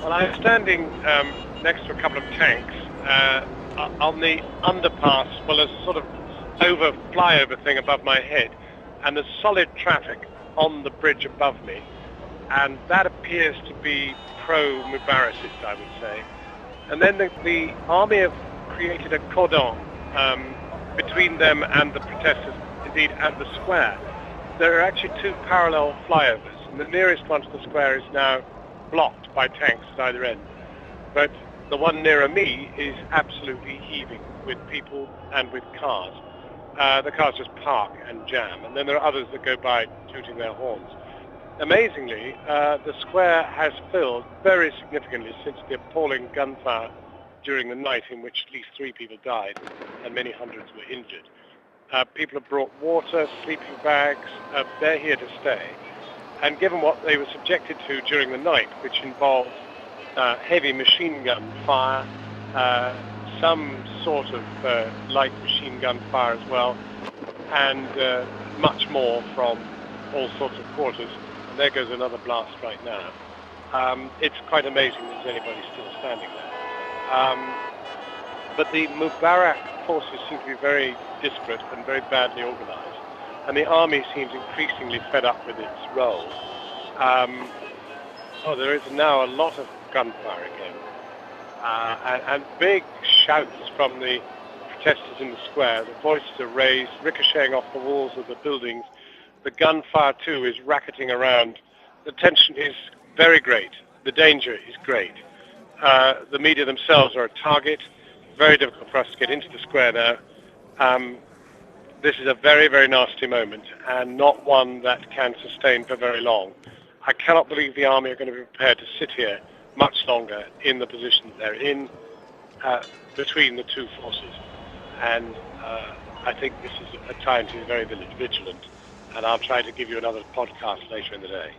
Well, I'm standing next to a couple of tanks on the underpass. Well, there's a sort of flyover thing above my head, and there's solid traffic on the bridge above me, and that appears to be pro-Mubarakist, I would say. And then the army have created a cordon between them and the protesters, indeed, and the square. There are actually two parallel flyovers, and the nearest one to the square is now blocked by tanks at either end. But the one nearer me is absolutely heaving with people and with cars. The cars just park and jam, and then there are others that go by tooting their horns. Amazingly, the square has filled very significantly since the appalling gunfire during the night, in which at least 3 people died and many hundreds were injured. People have brought water, sleeping bags. They're here to stay. And given what they were subjected to during the night, which involved heavy machine gun fire, some sort of light machine gun fire as well, and much more from all sorts of quarters. And there goes another blast right now. It's quite amazing there's anybody still standing there. But the Mubarak forces seem to be very disparate and very badly organized. And the army seems increasingly fed up with its role. There is now a lot of gunfire again. And big shouts from the protesters in the square. The voices are raised, ricocheting off the walls of the buildings. The gunfire, too, is racketing around. The tension is very great. The danger is great. The media themselves are a target. Very difficult for us to get into the square now. This is a very, very nasty moment, and not one that can sustain for very long. I cannot believe the army are going to be prepared to sit here much longer in the position they're in between the two forces. And I think this is a time to be very vigilant, and I'll try to give you another podcast later in the day.